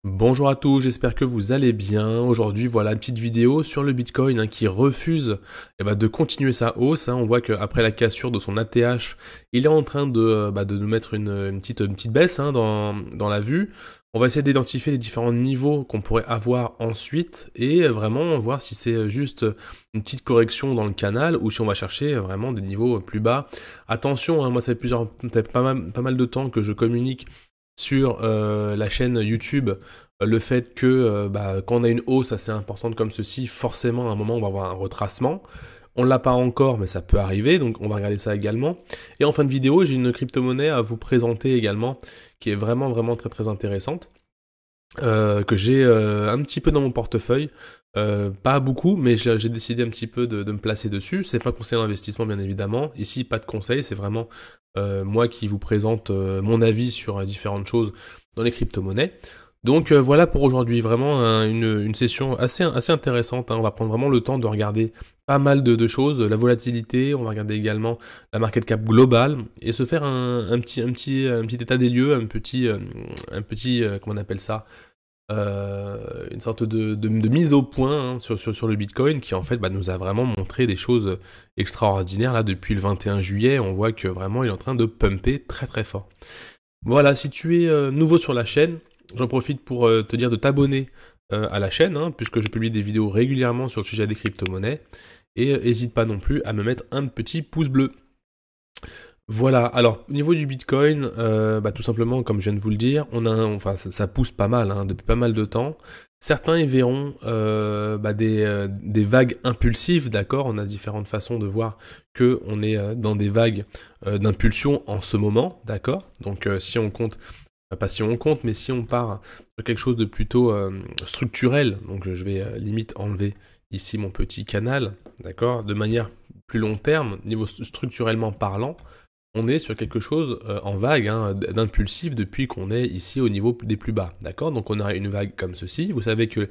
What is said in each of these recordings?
Bonjour à tous, j'espère que vous allez bien. Aujourd'hui, voilà une petite vidéo sur le Bitcoin qui refuse de continuer sa hausse. On voit qu'après la cassure de son ATH, il est en train de nous mettre une petite baisse dans la vue. On va essayer d'identifier les différents niveaux qu'on pourrait avoir ensuite et vraiment voir si c'est juste une petite correction dans le canal ou si on va chercher vraiment des niveaux plus bas. Attention, moi ça fait pas mal de temps que je communique sur la chaîne YouTube, le fait que quand on a une hausse assez importante comme ceci, forcément à un moment on va avoir un retracement. On l'a pas encore, mais ça peut arriver, donc on va regarder ça également. Et en fin de vidéo, j'ai une crypto-monnaie à vous présenter également, qui est vraiment très très intéressante, que j'ai un petit peu dans mon portefeuille. Pas beaucoup, mais j'ai décidé un petit peu de me placer dessus. C'est pas conseil d'investissement, bien évidemment. Ici, pas de conseil, c'est vraiment moi qui vous présente mon avis sur différentes choses dans les crypto-monnaies. Donc voilà pour aujourd'hui, vraiment une session assez intéressante. On va prendre vraiment le temps de regarder pas mal de choses, la volatilité, on va regarder également la market cap globale et se faire un petit état des lieux, comment on appelle ça, une sorte de mise au point sur le Bitcoin qui en fait nous a vraiment montré des choses extraordinaires là depuis le 21 juillet. On voit que vraiment il est en train de pumper très très fort. Voilà, si tu es nouveau sur la chaîne, j'en profite pour te dire de t'abonner à la chaîne, puisque je publie des vidéos régulièrement sur le sujet des crypto-monnaies. Et n'hésite pas non plus à me mettre un petit pouce bleu. Voilà, alors au niveau du Bitcoin, tout simplement, comme je viens de vous le dire, ça pousse pas mal depuis pas mal de temps. Certains y verront des vagues impulsives, d'accord. On a différentes façons de voir que on est dans des vagues d'impulsion en ce moment, d'accord. Donc si on compte, pas si on compte, mais si on part sur quelque chose de plutôt structurel, donc je vais limite enlever ici mon petit canal, d'accord, de manière plus long terme, niveau structurellement parlant, on est sur quelque chose en vague, d'impulsif depuis qu'on est ici au niveau des plus bas, d'accord. Donc on a une vague comme ceci, vous savez que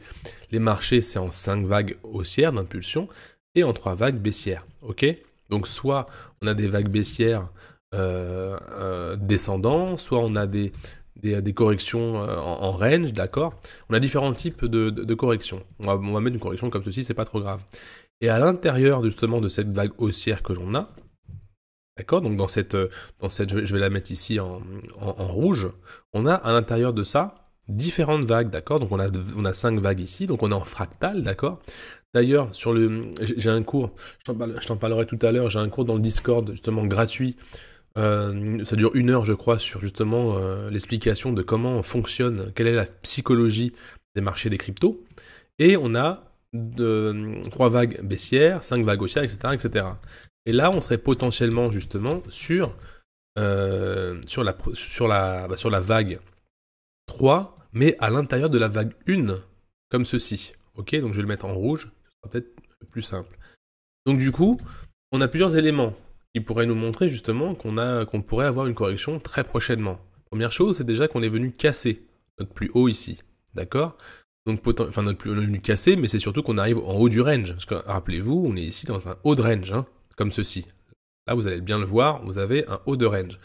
les marchés c'est en 5 vagues haussières d'impulsion et en 3 vagues baissières, ok. Donc soit on a des vagues baissières descendants, soit on a des corrections en range, d'accord. On a différents types de corrections. On va mettre une correction comme ceci, c'est pas trop grave. Et à l'intérieur justement de cette vague haussière que l'on a, d'accord, donc je vais la mettre ici en rouge, on a à l'intérieur de ça différentes vagues, d'accord. Donc on a 5 vagues ici, donc on est en fractal, d'accord. D'ailleurs, j'ai un cours, je t'en parlerai tout à l'heure, j'ai un cours dans le Discord justement gratuit. Ça dure 1 heure, je crois, sur justement l'explication de comment fonctionne, quelle est la psychologie des marchés des cryptos. Et on a 3 vagues baissières, 5 vagues haussières, etc., etc. Et là, on serait potentiellement justement sur la vague 3, mais à l'intérieur de la vague 1, comme ceci. Ok, donc je vais le mettre en rouge, ce sera peut-être plus simple. Donc du coup, on a plusieurs éléments qui pourraient nous montrer justement qu'on pourrait avoir une correction très prochainement. Première chose, c'est déjà qu'on est venu casser notre plus haut ici, d'accord. Donc notre plus haut est venu casser, mais c'est surtout qu'on arrive en haut du range. Parce que rappelez-vous, on est ici dans un haut de range, comme ceci. Là, vous allez bien le voir, vous avez un haut de range.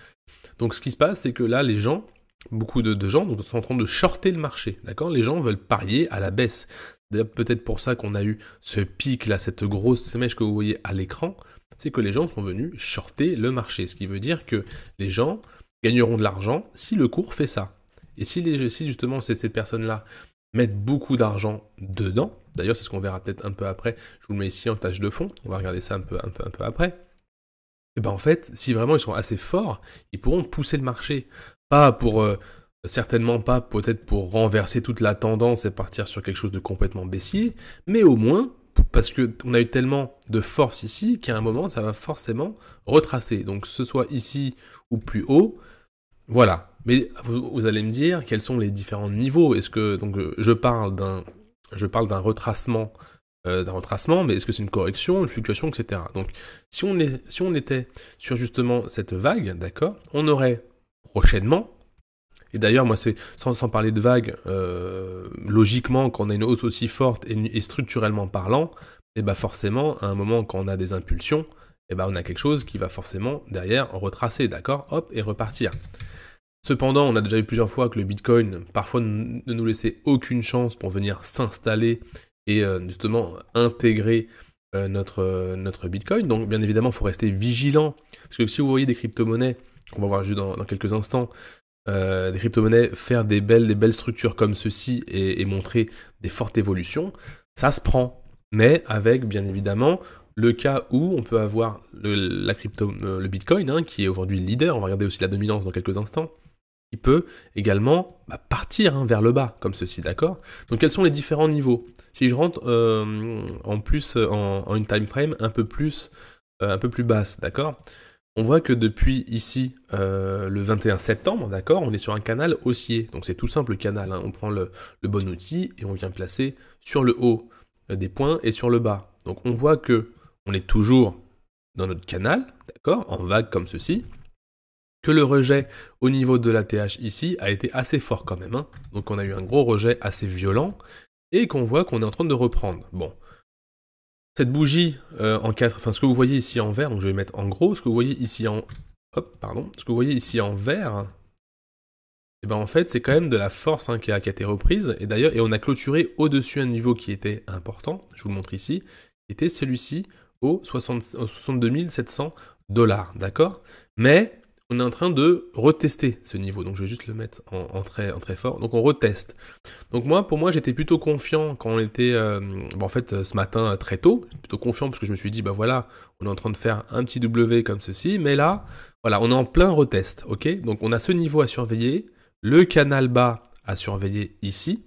Donc ce qui se passe, c'est que là, les gens, beaucoup de gens sont en train de shorter le marché, d'accord. Les gens veulent parier à la baisse. D'ailleurs, peut-être pour ça qu'on a eu ce pic là, cette grosse mèche que vous voyez à l'écran, c'est que les gens sont venus shorter le marché. Ce qui veut dire que les gens gagneront de l'argent si le cours fait ça. Et si justement ces personnes-là mettent beaucoup d'argent dedans, d'ailleurs c'est ce qu'on verra peut-être un peu après, je vous le mets ici en tâche de fond, on va regarder ça un peu après, et ben en fait, si vraiment ils sont assez forts, ils pourront pousser le marché. Pas pour... certainement pas peut-être pour renverser toute la tendance et partir sur quelque chose de complètement baissier, mais au moins parce qu'on a eu tellement de force ici qu'à un moment ça va forcément retracer. Donc que ce soit ici ou plus haut, voilà. Mais vous allez me dire quels sont les différents niveaux. Est-ce que donc je parle d'un retracement, mais est-ce que c'est une correction, une fluctuation, etc. Donc si on était sur justement cette vague, d'accord, on aurait prochainement. Et d'ailleurs, moi, c'est sans parler de vagues, logiquement, quand on a une hausse aussi forte et structurellement parlant, et ben forcément, à un moment, quand on a des impulsions, et ben on a quelque chose qui va forcément derrière retracer, d'accord, hop, et repartir. Cependant, on a déjà vu plusieurs fois que le Bitcoin, parfois, ne nous laissait aucune chance pour venir s'installer et justement intégrer notre Bitcoin. Donc, bien évidemment, il faut rester vigilant. Parce que si vous voyez des crypto-monnaies, qu'on va voir juste dans quelques instants, des crypto-monnaies faire des belles structures comme ceci et montrer des fortes évolutions, ça se prend. Mais avec, bien évidemment, le cas où on peut avoir le Bitcoin, hein, qui est aujourd'hui le leader, on va regarder aussi la dominance dans quelques instants, qui peut également partir vers le bas, comme ceci, d'accord? Donc quels sont les différents niveaux? Si je rentre en plus en une time frame un peu plus basse, d'accord? On voit que depuis ici, le 21 septembre, d'accord, on est sur un canal haussier. Donc c'est tout simple le canal, hein. On prend le bon outil et on vient placer sur le haut des points et sur le bas. Donc on voit que on est toujours dans notre canal, d'accord, en vague comme ceci, que le rejet au niveau de la TH ici a été assez fort quand même, hein. Donc on a eu un gros rejet assez violent, et qu'on voit qu'on est en train de reprendre. Bon. Cette bougie en 4, enfin ce que vous voyez ici en vert, donc je vais mettre en gros, ce que vous voyez ici en... Hop, pardon. Ce que vous voyez ici en vert, et ben en fait c'est quand même de la force, hein, qui a été reprise, et d'ailleurs, et on a clôturé au-dessus un niveau qui était important, je vous le montre ici, qui était celui-ci au 62 700 $, d'accord? Mais on est en train de retester ce niveau, donc je vais juste le mettre en très fort, donc on reteste. Donc pour moi j'étais plutôt confiant quand on était, en fait ce matin très tôt, plutôt confiant parce que je me suis dit, bah voilà, on est en train de faire un petit W comme ceci, mais là, voilà, on est en plein retest, ok? Donc on a ce niveau à surveiller, le canal bas à surveiller ici.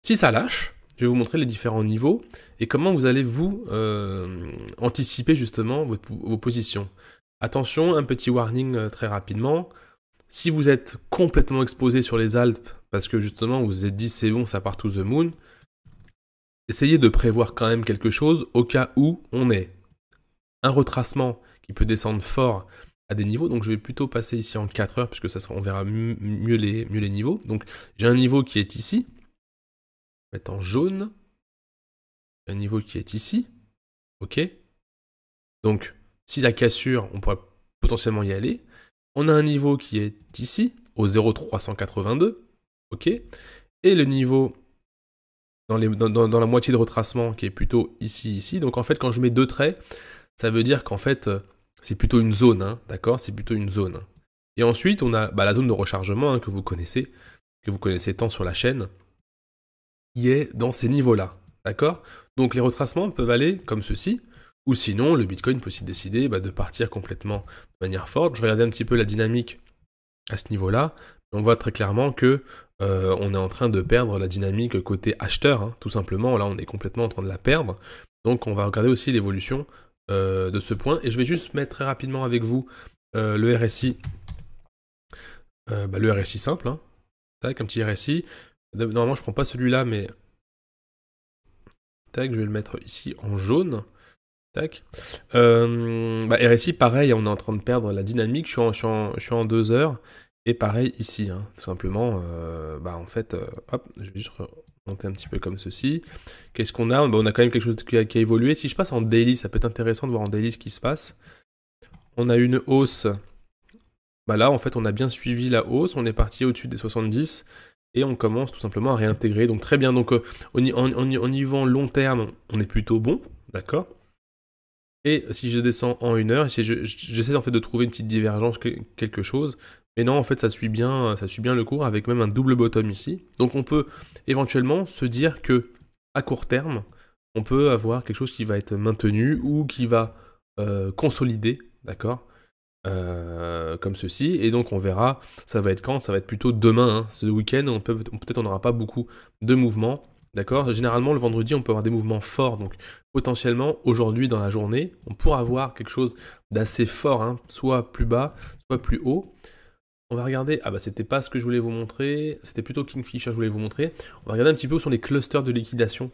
Si ça lâche, je vais vous montrer les différents niveaux et comment vous allez vous anticiper justement vos positions. Attention, un petit warning très rapidement. Si vous êtes complètement exposé sur les Alpes, parce que justement vous vous êtes dit c'est bon, ça part to the moon, essayez de prévoir quand même quelque chose au cas où on ait un retracement qui peut descendre fort à des niveaux. Donc je vais plutôt passer ici en 4 heures, puisque on verra mieux les niveaux. Donc j'ai un niveau qui est ici, je vais mettre en jaune, un niveau qui est ici, ok. Donc si la cassure, on pourrait potentiellement y aller. On a un niveau qui est ici, au 0,382, ok. Et le niveau dans la moitié de retracement qui est plutôt ici. Donc en fait, quand je mets deux traits, ça veut dire qu'en fait, c'est plutôt une zone, hein, d'accord? C'est plutôt une zone. Et ensuite, on a la zone de rechargement, hein, que vous connaissez tant sur la chaîne, qui est dans ces niveaux-là, d'accord? Donc les retracements peuvent aller comme ceci, ou sinon, le Bitcoin peut aussi décider de partir complètement de manière forte. Je vais regarder un petit peu la dynamique à ce niveau-là. On voit très clairement que on est en train de perdre la dynamique côté acheteur, hein, tout simplement. Là, on est complètement en train de la perdre. Donc, on va regarder aussi l'évolution de ce point. Et je vais juste mettre très rapidement avec vous le RSI. Le RSI simple, hein. Tac, un petit RSI. Normalement, je prends pas celui-là, mais... Tac, je vais le mettre ici en jaune. Tac. RSI, pareil, on est en train de perdre la dynamique. Je suis en 2 heures. Et pareil ici, hein, tout simplement, en fait, hop, je vais juste remonter un petit peu comme ceci. Qu'est-ce qu'on a? On a quand même quelque chose qui a évolué. Si je passe en daily, ça peut être intéressant de voir en daily ce qui se passe. On a une hausse. Là, en fait, on a bien suivi la hausse. On est parti au-dessus des 70. Et on commence tout simplement à réintégrer. Donc très bien. Donc au niveau long terme, on est plutôt bon, d'accord? Et si je descends en 1 heure, j'essaie en fait de trouver une petite divergence, quelque chose. Mais non, en fait, ça suit bien le cours avec même un double bottom ici. Donc on peut éventuellement se dire que à court terme, on peut avoir quelque chose qui va être maintenu ou qui va consolider, d'accord, comme ceci. Et donc on verra, ça va être quand? Ça va être plutôt demain, hein. Ce week-end, peut-être on n'aura pas beaucoup de mouvements. D'accord? Généralement, le vendredi, on peut avoir des mouvements forts. Donc, potentiellement, aujourd'hui, dans la journée, on pourra avoir quelque chose d'assez fort, hein, soit plus bas, soit plus haut. On va regarder... c'était pas ce que je voulais vous montrer. C'était plutôt Kingfisher que je voulais vous montrer. On va regarder un petit peu où sont les clusters de liquidation.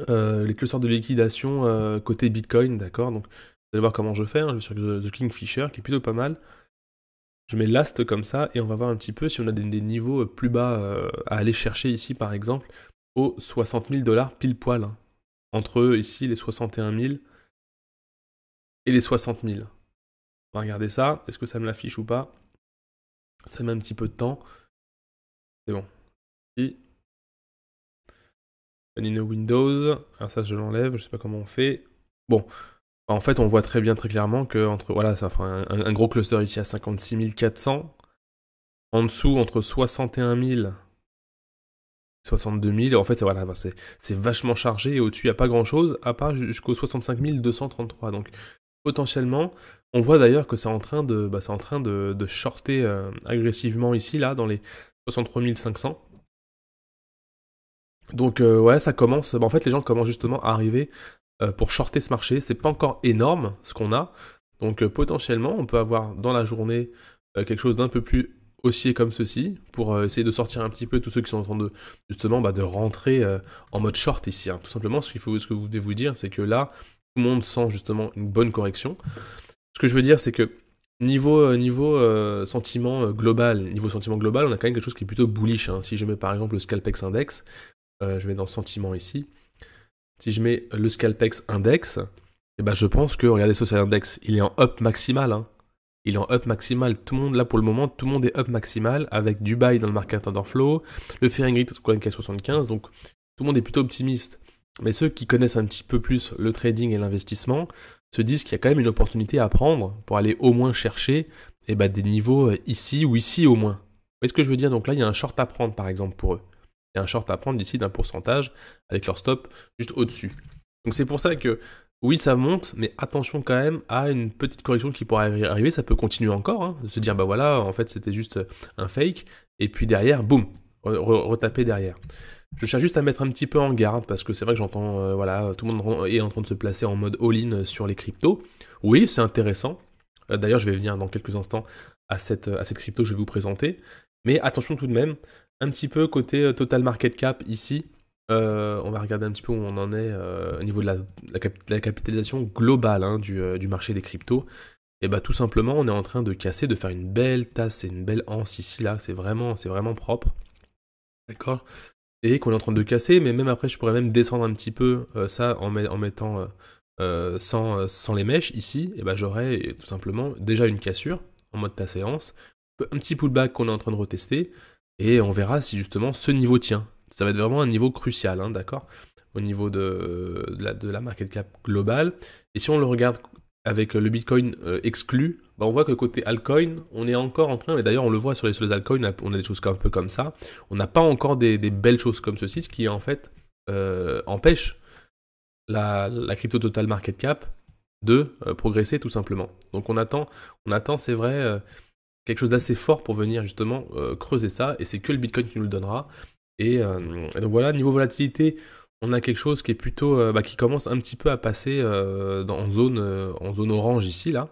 Les clusters de liquidation côté Bitcoin, d'accord? Donc, vous allez voir comment je fais. Hein. Je vais sur The Kingfisher, qui est plutôt pas mal. Je mets last comme ça, et on va voir un petit peu si on a des niveaux plus bas à aller chercher ici, par exemple, aux 60 000 $ pile poil, hein. Entre ici les 61 000 et les 60 000. On va regarder ça, est-ce que ça me l'affiche ou pas? Ça met un petit peu de temps. C'est bon. Ici. Panino Windows. Alors ça, je l'enlève. Je sais pas comment on fait. Bon. En fait, on voit très bien, très clairement que entre, voilà, ça fait un gros cluster ici à 56 400. En dessous, entre 61 000 et 62 000. En fait, voilà, c'est vachement chargé. Et au-dessus, il n'y a pas grand-chose, à part jusqu'aux 65 233. Donc, potentiellement, on voit d'ailleurs que c'est en train de shorter agressivement ici, là, dans les 63 500. Donc, ouais, ça commence. En fait, les gens commencent justement à arriver pour shorter ce marché. C'est pas encore énorme ce qu'on a. Donc, potentiellement, on peut avoir dans la journée quelque chose d'un peu plus haussier comme ceci pour essayer de sortir un petit peu tous ceux qui sont en train de justement de rentrer en mode short ici. Hein. Tout simplement, ce que vous devez vous dire, c'est que là, tout le monde sent justement une bonne correction. Ce que je veux dire, c'est que niveau sentiment global, on a quand même quelque chose qui est plutôt bullish. Hein. Si je mets par exemple le Scalpex Index, je vais dans sentiment ici. Si je mets le Scalpex Index, eh ben je pense que, regardez Social Index, il est en up maximal. Hein. Il est en up maximal. Tout le monde, là pour le moment, tout le monde est up maximal avec du buy dans le market order flow, le Fear and Greed à 75, donc tout le monde est plutôt optimiste. Mais ceux qui connaissent un petit peu plus le trading et l'investissement se disent qu'il y a quand même une opportunité à prendre pour aller au moins chercher des niveaux ici ou ici au moins. Vous voyez ce que je veux dire? Donc là, il y a un short à prendre par exemple pour eux. Il y a un short à prendre d'ici d'un pourcentage avec leur stop juste au-dessus. Donc c'est pour ça que oui, ça monte, mais attention quand même à une petite correction qui pourrait arriver. Ça peut continuer encore, hein, de se dire bah voilà, en fait c'était juste un fake, et puis derrière, boum, retaper derrière. Je cherche juste à mettre un petit peu en garde parce que c'est vrai que j'entends, voilà, tout le monde est en train de se placer en mode all-in sur les cryptos. Oui, c'est intéressant. D'ailleurs, je vais venir dans quelques instants à cette crypto que je vais vous présenter. Mais attention tout de même, un petit peu côté total market cap ici. On va regarder un petit peu où on en est au niveau de la capitalisation globale hein, du marché des cryptos. Et bah tout simplement, on est en train de casser, de faire une belle tasse et une belle anse ici là. C'est vraiment propre. D'accord? Et qu'on est en train de casser, mais même après, je pourrais même descendre un petit peu ça en mettant sans les mèches ici, et ben j'aurais tout simplement déjà une cassure en mode ta séance, un petit pullback qu'on est en train de retester, et on verra si justement ce niveau tient. Ça va être vraiment un niveau crucial, hein, d'accord? Au niveau de la market cap globale. Et si on le regarde avec le Bitcoin exclu, bah on voit que côté altcoin, on est encore en train, et d'ailleurs on le voit sur les altcoins, on a des choses un peu comme ça, on n'a pas encore des belles choses comme ceci, ce qui en fait empêche la crypto total market cap de progresser tout simplement. Donc on attend c'est vrai, quelque chose d'assez fort pour venir justement creuser ça, et c'est que le Bitcoin qui nous le donnera. Et donc voilà, niveau volatilité, on a quelque chose qui est plutôt, qui commence un petit peu à passer en zone orange ici, là.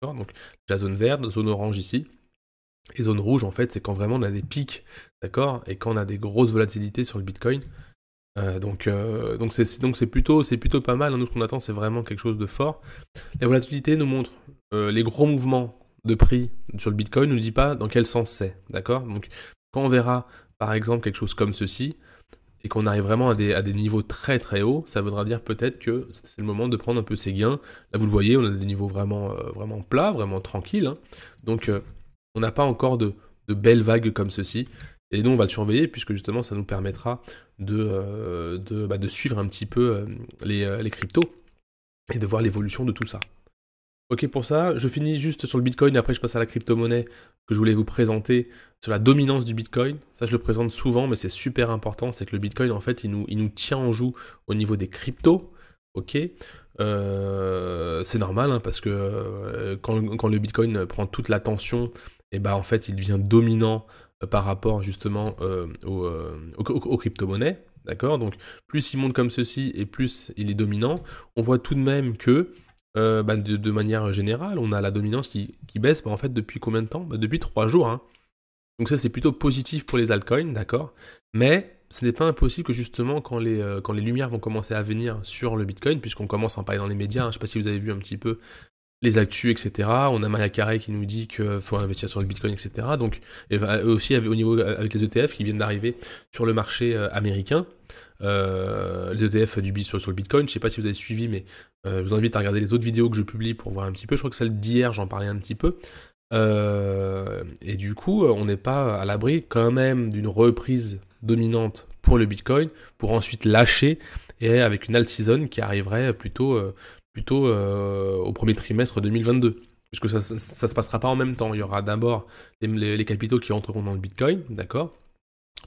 Donc la zone verte, zone orange ici. Et zone rouge, en fait, c'est quand vraiment on a des pics, d'accord? Et quand on a des grosses volatilités sur le Bitcoin. Donc c'est plutôt pas mal. Hein. Nous, ce qu'on attend, c'est vraiment quelque chose de fort. La volatilité nous montre les gros mouvements de prix sur le Bitcoin, ne nous dit pas dans quel sens c'est, d'accord? Donc quand on verra, par exemple, quelque chose comme ceci, et qu'on arrive vraiment à des niveaux très très hauts, ça voudra dire peut-être que c'est le moment de prendre un peu ses gains. Là, vous le voyez, on a des niveaux vraiment plats, vraiment tranquilles. Hein. Donc, on n'a pas encore de belles vagues comme ceci. Et nous, on va le surveiller, puisque justement, ça nous permettra de suivre un petit peu les cryptos et de voir l'évolution de tout ça. Ok pour ça, je finis juste sur le Bitcoin, et après je passe à la crypto-monnaie que je voulais vous présenter sur la dominance du Bitcoin. Ça je le présente souvent, mais c'est super important, c'est que le Bitcoin en fait il nous tient en joue au niveau des cryptos, ok. C'est normal hein, parce que quand le Bitcoin prend toute l'attention, et bah en fait il devient dominant par rapport justement aux crypto-monnaies. D'accord? Donc plus il monte comme ceci et plus il est dominant, on voit tout de même que de manière générale, on a la dominance qui baisse en fait depuis combien de temps? Depuis 3 jours. Hein. Donc ça c'est plutôt positif pour les altcoins, d'accord? Mais ce n'est pas impossible que justement quand les lumières vont commencer à venir sur le Bitcoin, puisqu'on commence à en parler dans les médias, hein, je ne sais pas si vous avez vu un petit peu les actus, etc. On a Maya Carey qui nous dit qu'il faut investir sur le Bitcoin, etc. Donc, et aussi au niveau avec les ETF qui viennent d'arriver sur le marché américain, les ETF sur le Bitcoin. Je sais pas si vous avez suivi, mais je vous invite à regarder les autres vidéos que je publie pour voir un petit peu. Je crois que celle d'hier, j'en parlais un petit peu. Et du coup, on n'est pas à l'abri quand même d'une reprise dominante pour le Bitcoin, pour ensuite lâcher, et avec une alt season qui arriverait plutôt au premier trimestre 2022. Puisque ça se passera pas en même temps. Il y aura d'abord les capitaux qui rentreront dans le Bitcoin, d'accord?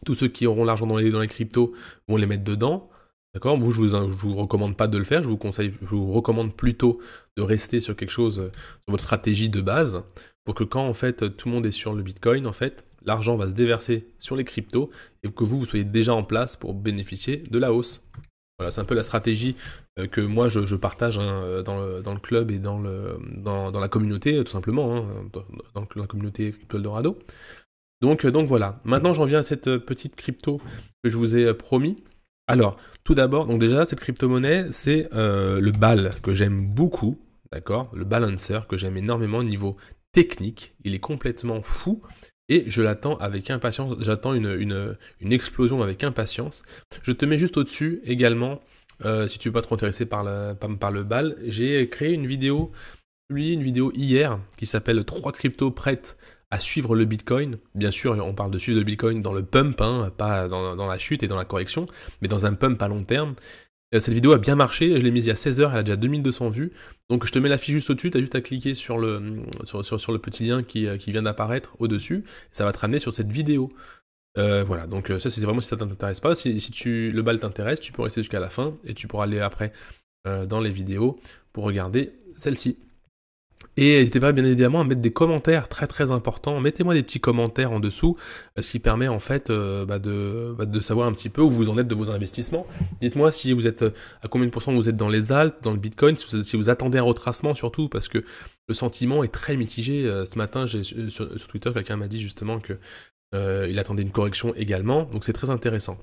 Tous ceux qui auront l'argent dans les cryptos vont les mettre dedans. D'accord? Vous, je vous recommande pas de le faire, je vous recommande plutôt de rester sur quelque chose, sur votre stratégie de base, pour que quand en fait tout le monde est sur le Bitcoin, en fait, l'argent va se déverser sur les cryptos et que vous soyez déjà en place pour bénéficier de la hausse. Voilà, c'est un peu la stratégie que moi je partage dans le club et dans la communauté, tout simplement, hein, dans la communauté Crypto Eldorado. Donc voilà. Maintenant, j'en viens à cette petite crypto que je vous ai promis. Alors, tout d'abord, donc déjà, cette crypto-monnaie, c'est le BAL que j'aime beaucoup, d'accord? Le Balancer que j'aime énormément au niveau technique. Il est complètement fou et je l'attends avec impatience. J'attends une explosion avec impatience. Je te mets juste au-dessus également, si tu veux pas trop intéressé par le BAL, j'ai créé une vidéo, publié une vidéo hier qui s'appelle 3 cryptos prêtes à suivre le Bitcoin. Bien sûr, on parle de suivre le Bitcoin dans le pump, hein, pas dans la chute et dans la correction, mais dans un pump à long terme. Cette vidéo a bien marché, je l'ai mise il y a 16 heures, elle a déjà 2200 vues. Donc je te mets la fiche juste au-dessus, tu as juste à cliquer sur le petit lien qui vient d'apparaître au-dessus, ça va te ramener sur cette vidéo. Voilà, donc ça c'est vraiment si ça t'intéresse pas. Si le BAL t'intéresse, tu peux rester jusqu'à la fin et tu pourras aller après dans les vidéos pour regarder celle-ci. Et n'hésitez pas bien évidemment à mettre des commentaires très très importants. Mettez-moi des petits commentaires en dessous, ce qui permet en fait de savoir un petit peu où vous en êtes de vos investissements. Dites-moi si vous êtes à combien de pourcents vous êtes dans les alts, dans le Bitcoin, si vous attendez un retracement surtout, parce que le sentiment est très mitigé. Ce matin, sur Twitter, quelqu'un m'a dit justement que il attendait une correction également, donc c'est très intéressant.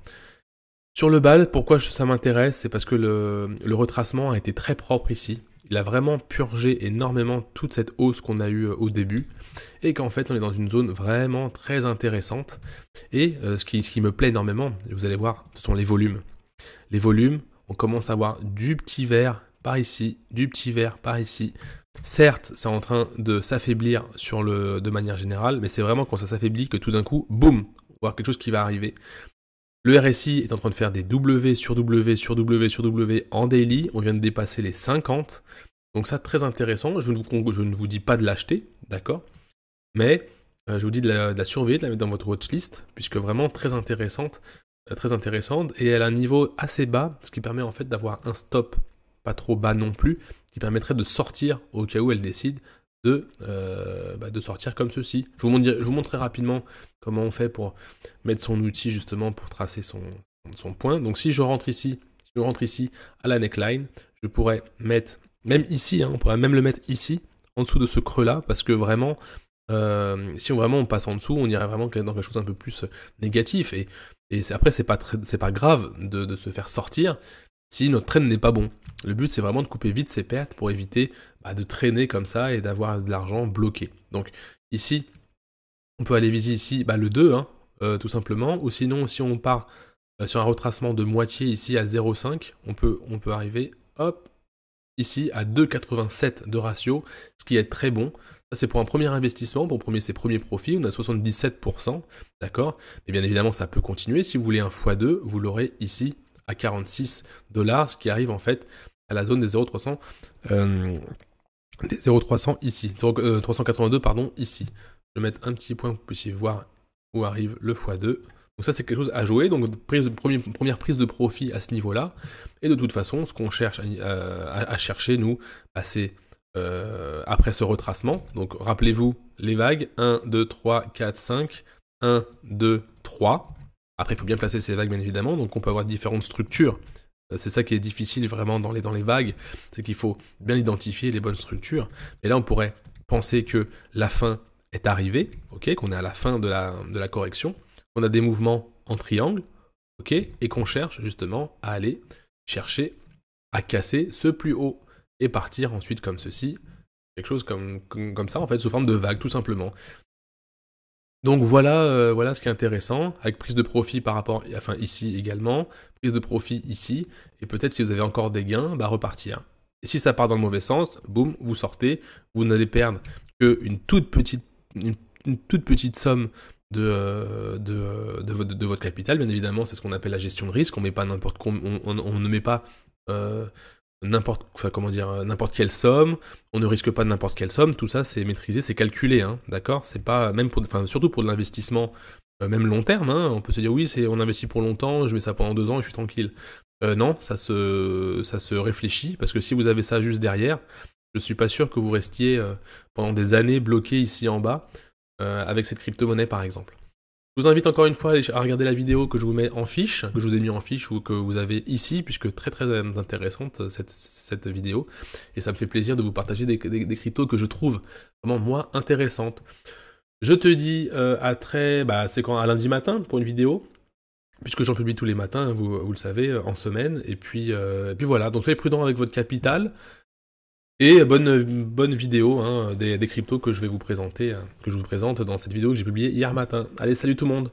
Sur le BAL, pourquoi ça m'intéresse? C'est parce que le retracement a été très propre ici. Il a vraiment purgé énormément toute cette hausse qu'on a eue au début, et qu'en fait on est dans une zone vraiment très intéressante. Et ce qui me plaît énormément, vous allez voir, ce sont les volumes. Les volumes, on commence à avoir du petit vert par ici, du petit vert par ici. Certes, c'est en train de s'affaiblir de manière générale, mais c'est vraiment quand ça s'affaiblit que tout d'un coup, boum, on va voir quelque chose qui va arriver. Le RSI est en train de faire des W sur W sur W sur W en daily. On vient de dépasser les 50. Donc ça, très intéressant. Je ne vous dis pas de l'acheter, d'accord? Mais je vous dis de la surveiller, de la mettre dans votre watchlist, puisque vraiment très intéressante. Et elle a un niveau assez bas, ce qui permet en fait d'avoir un stop pas trop bas non plus, qui permettrait de sortir au cas où elle décide de sortir comme ceci. Je vous montre très rapidement comment on fait pour mettre son outil justement pour tracer son point. Donc si je rentre ici à la neckline, je pourrais mettre, même ici, hein, on pourrait même le mettre ici, en dessous de ce creux là, parce que vraiment, si on passe en dessous, on irait vraiment dans quelque chose un peu plus négatif. Et après, c'est pas grave de se faire sortir si notre trade n'est pas bon. Le but, c'est vraiment de couper vite ses pertes pour éviter de traîner comme ça et d'avoir de l'argent bloqué. Donc ici, on peut aller viser ici le 2, hein, tout simplement. Ou sinon, si on part sur un retracement de moitié ici à 0,5, on peut arriver, hop, ici à 2,87 de ratio, ce qui est très bon. Ça, c'est pour un premier investissement, pour ses premiers profits, on a 77%, d'accord? Mais bien évidemment, ça peut continuer. Si vous voulez un x2, vous l'aurez ici à 46$, ce qui arrive en fait à la zone des 0,300, ici, 382 pardon, ici. Je vais mettre un petit point pour que vous puissiez voir où arrive le x2. Donc ça c'est quelque chose à jouer, donc première prise de profit à ce niveau-là. Et de toute façon, ce qu'on cherche à chercher, nous, c'est après ce retracement. Donc rappelez-vous les vagues, 1, 2, 3, 4, 5, 1, 2, 3. Après, il faut bien placer ces vagues, bien évidemment, donc on peut avoir différentes structures. C'est ça qui est difficile vraiment dans les vagues, c'est qu'il faut bien identifier les bonnes structures. Et là, on pourrait penser que la fin est arrivée, ok, qu'on est à la fin de la correction, qu'on a des mouvements en triangle, ok, et qu'on cherche justement à aller chercher à casser ce plus haut et partir ensuite comme ceci, quelque chose comme ça en fait, sous forme de vague tout simplement. Donc voilà, voilà ce qui est intéressant, avec prise de profit par rapport, enfin ici également, prise de profit ici, et peut-être si vous avez encore des gains, repartir. Et si ça part dans le mauvais sens, boum, vous sortez, vous n'allez perdre qu'une toute petite une toute petite somme de votre capital. Bien évidemment, c'est ce qu'on appelle la gestion de risque. On met pas n'importe on ne met pas n'importe quelle somme. On ne risque pas de n'importe quelle somme. Tout ça, c'est maîtrisé, c'est calculé, hein, d'accord. C'est pas même surtout pour de l'investissement, même long terme. Hein, on peut se dire oui, on investit pour longtemps. Je mets ça pendant 2 ans et je suis tranquille. Non, ça se réfléchit parce que si vous avez ça juste derrière, je suis pas sûr que vous restiez pendant des années bloqué ici en bas avec cette crypto-monnaie par exemple. Je vous invite encore une fois à regarder la vidéo que je vous mets en fiche, que je vous ai mis en fiche ou que vous avez ici, puisque très très intéressante cette vidéo. Et ça me fait plaisir de vous partager des cryptos que je trouve vraiment moi intéressantes. Je te dis c'est quand à lundi matin pour une vidéo, puisque j'en publie tous les matins, vous le savez, en semaine. Et puis voilà, donc soyez prudents avec votre capital. Et bonne vidéo hein, des cryptos que je vais vous présenter, que je vous présente dans cette vidéo que j'ai publiée hier matin. Allez, salut tout le monde!